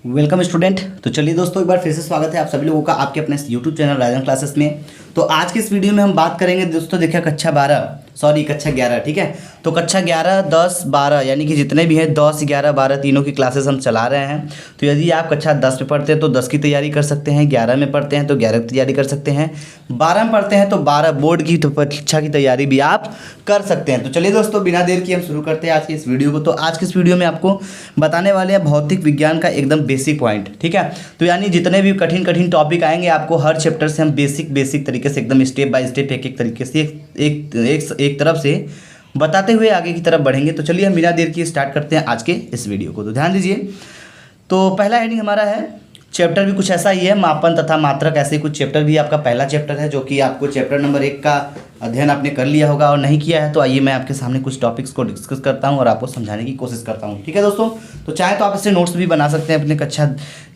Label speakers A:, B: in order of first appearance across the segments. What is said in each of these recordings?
A: Welcome student. तो चलिए दोस्तों, एक बार फिर से स्वागत है आप सभी लोगों का आपके अपने यूट्यूब चैनल राजन क्लासेस में। तो आज की इस वीडियो में हम बात करेंगे दोस्तों, देखिए कक्षा 11 ठीक है। तो कक्षा 11, 10, 12 यानी कि जितने भी हैं 10, 11, 12 तीनों की क्लासेस हम चला रहे हैं। तो यदि आप कक्षा 10 में पढ़ते हैं तो 10 की तैयारी कर सकते हैं, 11 में पढ़ते हैं तो 11 की तैयारी कर सकते हैं, 12 में पढ़ते हैं तो 12 बोर्ड की परीक्षा की तैयारी भी आप कर सकते हैं। तो चलिए दोस्तों, बिना देर किए हम शुरू करते हैं आज की इस वीडियो को। तो आज की इस वीडियो में आपको बताने वाले हैं भौतिक विज्ञान का एकदम बेसिक पॉइंट, ठीक है। तो यानी जितने भी कठिन कठिन टॉपिक आएंगे आपको हर चैप्टर से हम बेसिक तरीके से एकदम स्टेप बाय स्टेप एक तरीके से एक तरफ से बताते हुए आगे की तरफ बढ़ेंगे। तो चलिए हम बिना देर किए स्टार्ट करते हैं आज के इस वीडियो को। तो ध्यान दीजिए, तो पहला हेडिंग हमारा है, चैप्टर भी कुछ ऐसा ही है, मापन तथा मात्रक। ऐसे कुछ चैप्टर भी आपका पहला चैप्टर है, जो कि आपको चैप्टर नंबर 1 का अध्ययन आपने कर लिया होगा, और नहीं किया है तो आइए मैं आपके सामने कुछ टॉपिक्स को डिस्कस करता हूं और आपको समझाने की कोशिश करता हूं, ठीक है दोस्तों। तो चाहे तो आप इससे नोट्स भी बना सकते हैं, अपने कक्षा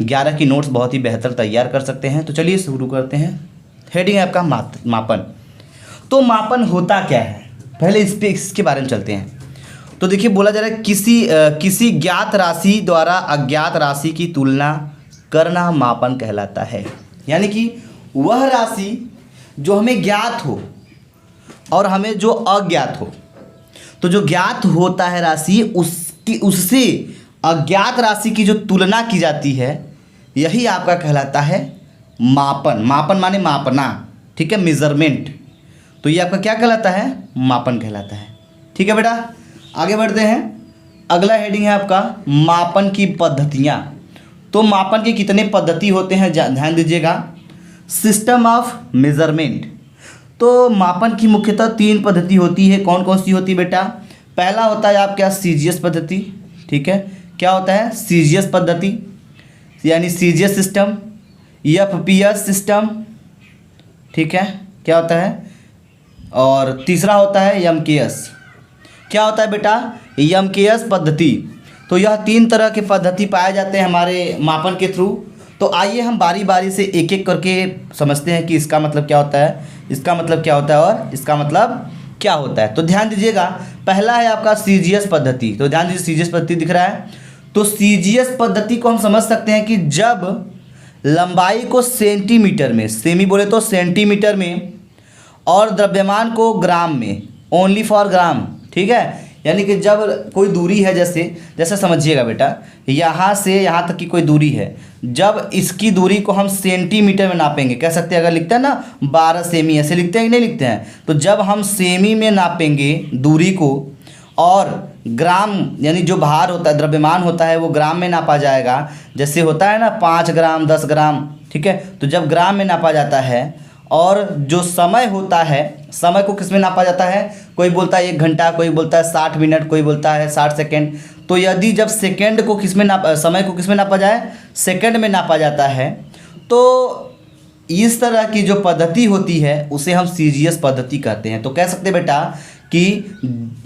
A: 11 की नोट्स बहुत ही बेहतर तैयार कर सकते हैं। तो चलिए शुरू करते हैं। हेडिंग है आपका मापन। तो मापन होता क्या है, पहले इसके बारे में चलते हैं। तो देखिए, बोला जा रहा है किसी ज्ञात राशि द्वारा अज्ञात राशि की तुलना करना मापन कहलाता है। यानी कि वह राशि जो हमें ज्ञात हो और हमें जो अज्ञात हो, तो जो ज्ञात होता है राशि उससे अज्ञात राशि की जो तुलना की जाती है, यही आपका कहलाता है मापन। मापन माने मापना, ठीक है, मेजरमेंट। तो ये आपका क्या कहलाता है, मापन कहलाता है, ठीक है बेटा। आगे बढ़ते हैं। अगला हेडिंग है आपका मापन की पद्धतियाँ। तो मापन के कितने पद्धति होते हैं, ध्यान दीजिएगा। System of measurement. तो मापन की मुख्यतः 3 पद्धति होती है। कौन कौन सी होती है बेटा? पहला होता है आपका सीजीएस पद्धति, ठीक है। क्या होता है? सीजीएस पद्धति यानी सीजीएस सिस्टम, एफपीएस सिस्टम, ठीक है, क्या होता है। और तीसरा होता है एमकेएस। क्या होता है बेटा? एमकेएस पद्धति। तो यह 3 तरह के पद्धति पाए जाते हैं हमारे मापन के थ्रू। तो आइए हम बारी बारी से एक एक करके समझते हैं कि इसका मतलब क्या होता है, इसका मतलब क्या होता है और इसका मतलब क्या होता है। तो ध्यान दीजिएगा, पहला है आपका सीजीएस पद्धति। तो ध्यान दीजिए, सीजीएस पद्धति दिख रहा है। तो सीजीएस पद्धति को हम समझ सकते हैं कि जब लंबाई को सेंटीमीटर में, सेमी बोले तो सेंटीमीटर में, और द्रव्यमान को ग्राम में, ओनली फॉर ग्राम, ठीक है। यानी कि जब कोई दूरी है, जैसे समझिएगा बेटा, यहाँ से यहाँ तक की कोई दूरी है, जब इसकी दूरी को हम सेंटीमीटर में नापेंगे, कह सकते हैं, अगर लिखते हैं ना 12 सेमी, ऐसे लिखते हैं कि नहीं लिखते हैं, तो जब हम सेमी में नापेंगे दूरी को, और ग्राम यानी जो भार होता है, द्रव्यमान होता है, वो ग्राम में नापा जाएगा। जैसे होता है ना 5 ग्राम, 10 ग्राम, ठीक है। तो जब ग्राम में नापा जाता है, और जो समय होता है, समय को किस में नापा जाता है, कोई बोलता है 1 घंटा, कोई बोलता है 60 मिनट, कोई बोलता है 60 सेकेंड। तो यदि जब सेकेंड को किस में समय को किस में नापा जाए, सेकेंड में नापा जाता है, तो इस तरह की जो पद्धति होती है उसे हम सीजीएस पद्धति कहते हैं। तो कह सकते हैं बेटा कि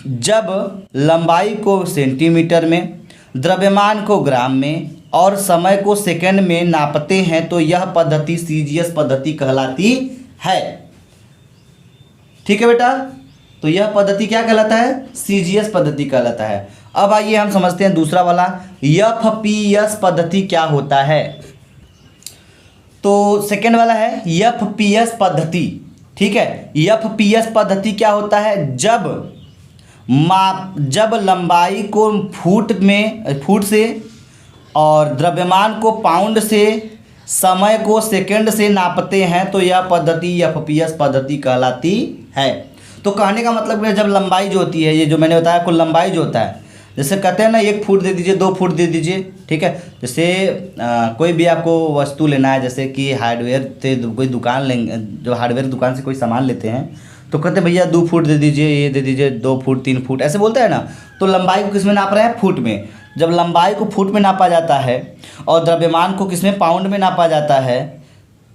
A: जब लंबाई को सेंटीमीटर में, द्रव्यमान को ग्राम में और समय को सेकंड में नापते हैं, तो यह पद्धति सीजीएस पद्धति कहलाती है, ठीक है बेटा। तो यह पद्धति क्या कहलाता है? सीजीएस पद्धति कहलाता है। अब आइए हम समझते हैं दूसरा वाला, एफपीएस पद्धति क्या होता है। तो सेकंड वाला है एफपीएस पद्धति, ठीक है। एफपीएस पद्धति क्या होता है? जब लंबाई को फुट से और द्रव्यमान को पाउंड से, समय को सेकंड से नापते हैं, तो यह पद्धति एफपीएस पद्धति कहलाती है। तो कहने का मतलब है, जब लंबाई जो होती है, ये जो मैंने बताया, कुल लंबाई जो होता है, जैसे कहते हैं ना 1 फुट दे दीजिए, 2 फुट दे दीजिए, ठीक है। जैसे कोई भी आपको वस्तु लेना है, जैसे कि हार्डवेयर से कोई दुकान लेंगे, जो हार्डवेयर दुकान से कोई सामान लेते हैं, तो कहते हैं भैया 2 फुट दे दीजिए, ये दे दीजिए 2 फुट, 3 फुट, ऐसे बोलते हैं ना। तो लंबाई को किस में नाप रहे हैं? फुट में। जब लंबाई को फुट में नापा जाता है और द्रव्यमान को किस में, पाउंड में नापा जाता है,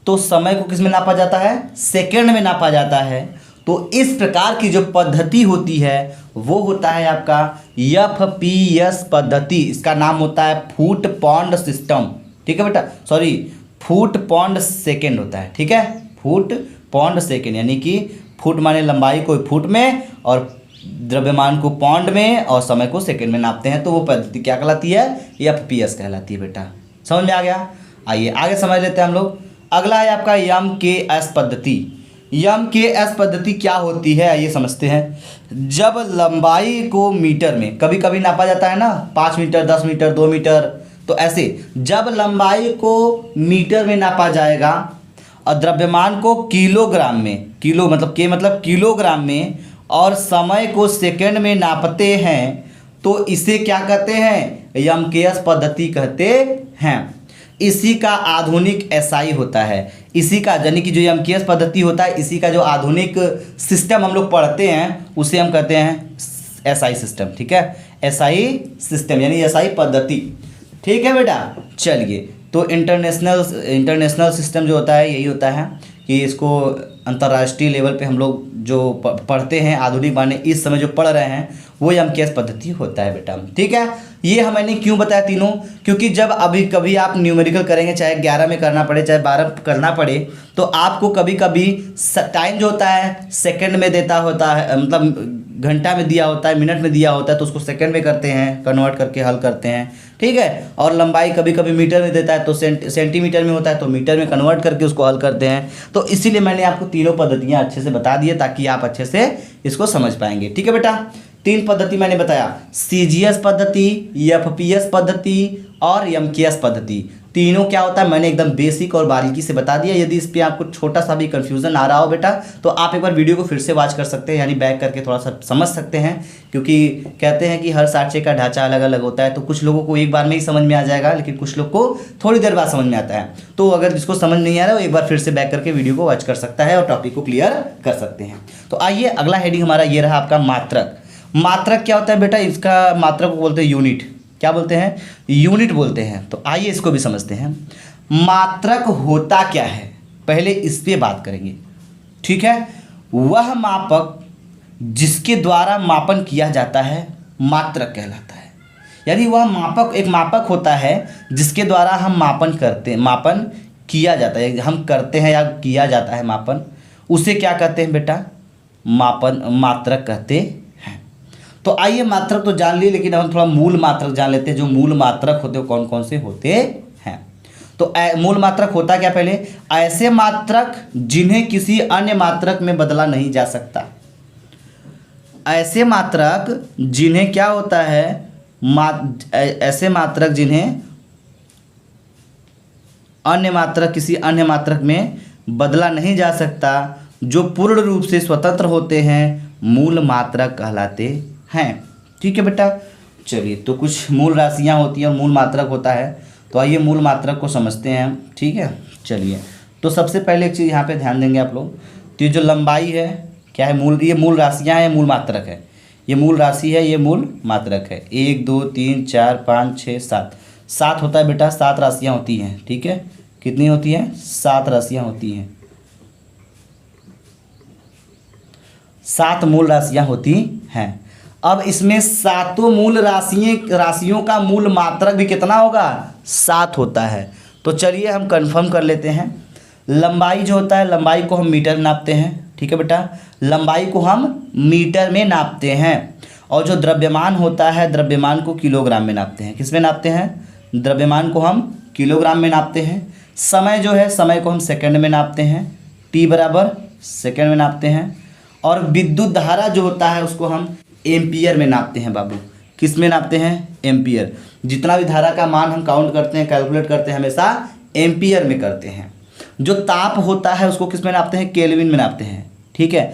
A: तो समय को किस में नापा जाता है? सेकंड में नापा जाता है। तो इस प्रकार की जो पद्धति होती है वो होता है आपका एफपीएस पद्धति। इसका नाम होता है फुट पाउंड सिस्टम, ठीक है बेटा, सॉरी, फुट पाउंड सेकंड होता है, ठीक है। फुट पाउंड सेकंड यानी कि फुट माने लंबाई को फुट में और द्रव्यमान को पाउंड में और समय को सेकंड में नापते हैं, तो वो पद्धति क्या कहलाती है? एफपीएस कहलाती है बेटा, समझ में आ गया। आइए आगे समझ लेते हैं हम लोग। अगला है आपका यम के एस पद्धति। यम के एस पद्धति क्या होती है आइए समझते हैं। जब लंबाई को मीटर में कभी कभी नापा जाता है ना, 5 मीटर, 10 मीटर, 2 मीटर, तो ऐसे जब लंबाई को मीटर में नापा जाएगा और द्रव्यमान को किलोग्राम में, किलो मतलब के मतलब किलोग्राम में, और समय को सेकंड में नापते हैं तो इसे क्या कहते हैं, यम के एस पद्धति कहते हैं। इसी का आधुनिक एसआई होता है। इसी का यानी कि जो यम के एस पद्धति होता है, इसी का जो आधुनिक सिस्टम हम लोग पढ़ते हैं उसे हम कहते हैं एसआई सिस्टम। ठीक है, एसआई सिस्टम यानी एसआई पद्धति। ठीक है बेटा, चलिए तो इंटरनेशनल सिस्टम जो होता है यही होता है कि इसको अंतर्राष्ट्रीय लेवल पे हम लोग जो पढ़ते हैं, आधुनिक माने इस समय जो पढ़ रहे हैं वो यम के एस पद्धति होता है बेटा। ठीक है, ये मैंने क्यों बताया तीनों, क्योंकि जब अभी कभी आप न्यूमेरिकल करेंगे, चाहे 11 में करना पड़े चाहे 12 करना पड़े, तो आपको कभी कभी टाइम जो होता है सेकंड में देता होता है, मतलब घंटा में दिया होता है, मिनट में दिया होता है, तो उसको सेकंड में करते हैं, कन्वर्ट करके हल करते हैं। ठीक है, और लंबाई कभी कभी मीटर में देता है तो सेंटीमीटर में होता है तो मीटर में कन्वर्ट करके उसको हल करते हैं। तो इसीलिए मैंने आपको तीनों पद्धतियाँ अच्छे से बता दी है ताकि आप अच्छे से इसको समझ पाएंगे। ठीक है बेटा, 3 पद्धति मैंने बताया, सीजीएस पद्धति, एफपीएस पद्धति और यमकेएस पद्धति। तीनों क्या होता है मैंने एकदम बेसिक और बारीकी से बता दिया। यदि इस पे आपको छोटा सा भी कंफ्यूजन आ रहा हो बेटा तो आप एक बार वीडियो को फिर से वॉच कर सकते हैं, यानी बैक करके थोड़ा सा समझ सकते हैं, क्योंकि कहते हैं कि हर साँचे का ढांचा अलग अलग होता है। तो कुछ लोगों को एक बार में ही समझ में आ जाएगा, लेकिन कुछ लोग को थोड़ी देर बाद समझ में आता है। तो अगर जिसको समझ नहीं आ रहा है वो एक बार फिर से बैक करके वीडियो को वॉच कर सकता है और टॉपिक को क्लियर कर सकते हैं। तो आइए अगला हेडिंग हमारा ये रहा आपका मात्रक। मात्रक क्या होता है बेटा, इसका मात्रक को बोलते हैं यूनिट। क्या बोलते हैं, यूनिट बोलते हैं। तो आइए इसको भी समझते हैं। मात्रक होता क्या है, पहले इस पे बात करेंगे। ठीक है, वह मापक जिसके द्वारा मापन किया जाता है मात्रक कहलाता है। यानी वह मापक एक मापक होता है जिसके द्वारा हम मापन किया जाता है, हम करते हैं या किया जाता है मापन, उसे क्या कहते हैं बेटा, मात्रक कहते हैं। तो आइए मात्रक तो जान लिए, लेकिन हम थोड़ा मूल मात्रक जान लेते हैं। जो मूल मात्रक होते हैं कौन कौन से होते हैं। तो मूल मात्रक होता क्या, पहले ऐसे मात्रक जिन्हें किसी अन्य मात्रक में बदला नहीं जा सकता। ऐसे मात्रक जिन्हें क्या होता है, ऐसे मात्रक जिन्हें किसी अन्य मात्रक में बदला नहीं जा सकता, जो पूर्ण रूप से स्वतंत्र होते हैं, मूल मात्रक कहलाते हैं। ठीक है बेटा, चलिए तो कुछ मूल राशियां होती हैं और मूल मात्रक होता है। तो आइए मूल मात्रक को समझते हैं हम। ठीक है, चलिए तो सबसे पहले एक चीज़ यहाँ पे ध्यान देंगे आप लोग। तो ये जो लंबाई है क्या है, ये मूल राशियां हैं, मूल मात्रक है। ये मूल राशि है, ये मूल मात्रक है। 1 2 3 4 5 6 7 होता है बेटा, 7 राशियाँ होती हैं। ठीक है, कितनी होती हैं, 7 राशियाँ होती हैं, 7 मूल राशियाँ होती हैं। अब इसमें सातों मूल राशियों का मूल मात्रक भी कितना होगा, 7 होता है। तो चलिए हम कंफर्म कर लेते हैं। लंबाई जो होता है, लंबाई को हम मीटर में नापते हैं। ठीक है बेटा, लंबाई को हम मीटर में नापते हैं। और जो द्रव्यमान होता है, द्रव्यमान को किलोग्राम में नापते हैं। किस में नापते हैं, द्रव्यमान को हम किलोग्राम में नापते हैं। समय जो है, समय को हम सेकंड में नापते हैं, टी बराबर सेकंड में नापते हैं। और विद्युत धारा जो होता है उसको हम एम्पियर में नापते हैं बाबू। किस में नापते हैं, एम्पियर। जितना भी धारा का मान हम काउंट करते हैं, कैलकुलेट करते हैं, हमेशा एम्पियर में करते हैं। जो ताप होता है उसको किस में नापते हैं, केल्विन में नापते हैं। ठीक है,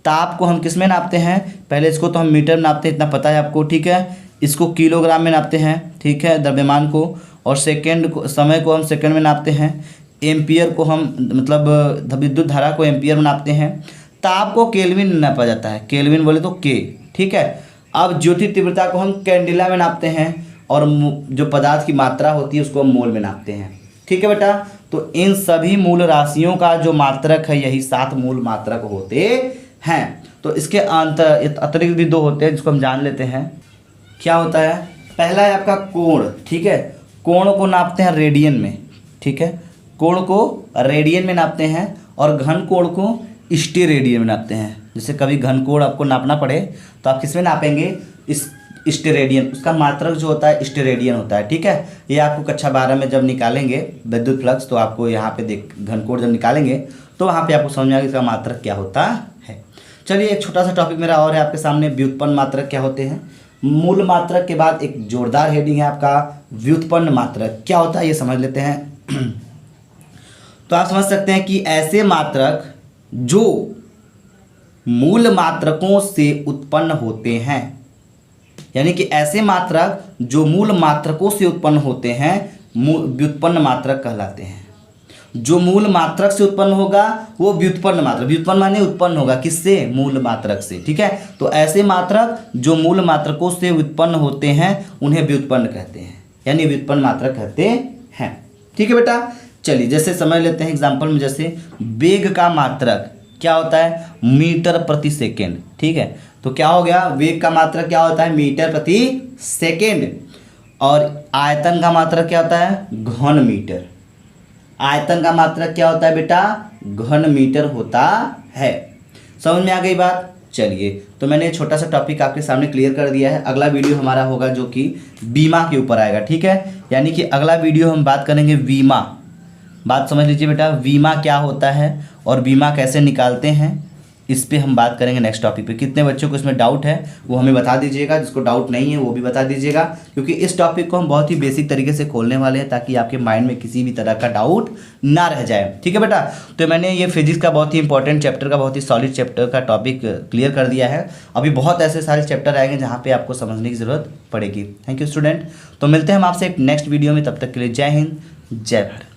A: ताप को हम किस में नापते हैं, पहले इसको तो हम मीटर में नापते हैं, इतना पता है आपको। ठीक है, इसको किलोग्राम में नापते हैं। ठीक है, द्रव्यमान को। और समय को हम सेकंड में नापते हैं। एम्पियर को हम मतलब विद्युत धारा को एम्पियर में नापते हैं। ताप को केल्विन में नापा जाता है, केल्विन बोले तो के। ठीक है, अब ज्योति तीव्रता को हम कैंडिला में नापते हैं। और जो पदार्थ की मात्रा होती है उसको हम मोल में नापते हैं। ठीक है बेटा, तो इन सभी मूल राशियों का जो मात्रक है यही 7 मूल मात्रक होते हैं। तो इसके अतिरिक्त भी 2 होते हैं जिसको हम जान लेते हैं। क्या होता है, पहला है आपका कोण। ठीक है, कोण को नापते हैं रेडियन में। ठीक है, कोण को रेडियन में नापते हैं। और घन कोण को स्टेरेडियन में नापते हैं। जैसे कभी घन कोण आपको नापना पड़े तो आप किस में नापेंगे, इस स्टेरेडियन, उसका मात्रक जो होता है स्टेरेडियन होता है, ठीक है। ये आपको कक्षा 12 में जब निकालेंगे विद्युत फ्लक्स, तो आपको यहाँ पे घनकोण जब निकालेंगे तो वहाँ पे आपको समझ में आएगा इसका मात्रक क्या होता है। चलिए एक छोटा सा टॉपिक मेरा और है आपके सामने, व्युत्पन्न मात्रक क्या होते हैं। मूल मात्रक के बाद एक जोरदार हेडिंग है आपका व्युत्पन्न मात्रक क्या होता है, ये समझ लेते हैं। तो आप समझ सकते हैं कि ऐसे मात्रक जो मूल मात्रकों से उत्पन्न होते हैं, यानी कि ऐसे मात्रक जो मूल मात्रकों से उत्पन्न होते हैं व्युत्पन्न मात्रक कहलाते हैं। जो मूल मात्रक से उत्पन्न होगा वो व्युत्पन्न मात्रक, व्युत्पन्न माने उत्पन्न होगा किससे, मूल मात्रक से, ठीक है। तो ऐसे मात्रक जो मूल मात्रकों से उत्पन्न होते हैं उन्हें व्युत्पन्न कहते हैं, यानी व्युत्पन्न मात्रक कहते हैं, ठीक है बेटा। चलिए जैसे समझ लेते हैं एग्जाम्पल में, जैसे वेग का मात्रक क्या होता है, मीटर प्रति सेकेंड, ठीक है। तो क्या हो गया, वेग का मात्रक क्या होता है, मीटर प्रति सेकेंड। और आयतन का मात्रक क्या होता है, घन मीटर। आयतन का मात्रक क्या होता है बेटा, घन मीटर होता है। समझ में आ गई बात। चलिए तो मैंने छोटा सा टॉपिक आपके सामने क्लियर कर दिया है। अगला वीडियो हमारा होगा जो कि बीमा के ऊपर आएगा, ठीक है। यानी कि अगला वीडियो हम बात करेंगे बीमा। बात समझ लीजिए बेटा, बीमा क्या होता है और बीमा कैसे निकालते हैं, इस पे हम बात करेंगे नेक्स्ट टॉपिक पे। कितने बच्चों को इसमें डाउट है वो हमें बता दीजिएगा, जिसको डाउट नहीं है वो भी बता दीजिएगा, क्योंकि इस टॉपिक को हम बहुत ही बेसिक तरीके से खोलने वाले हैं ताकि आपके माइंड में किसी भी तरह का डाउट ना रह जाए, ठीक है बेटा। तो मैंने ये फिजिक्स का बहुत ही इंपॉर्टेंट चैप्टर का, बहुत ही सॉलिड चैप्टर का टॉपिक क्लियर कर दिया है। अभी बहुत ऐसे सारे चैप्टर आएंगे जहाँ पर आपको समझने की ज़रूरत पड़ेगी। Thank you student. तो मिलते हैं हम आपसे एक नेक्स्ट वीडियो में, तब तक के लिए जय हिंद जय भारत।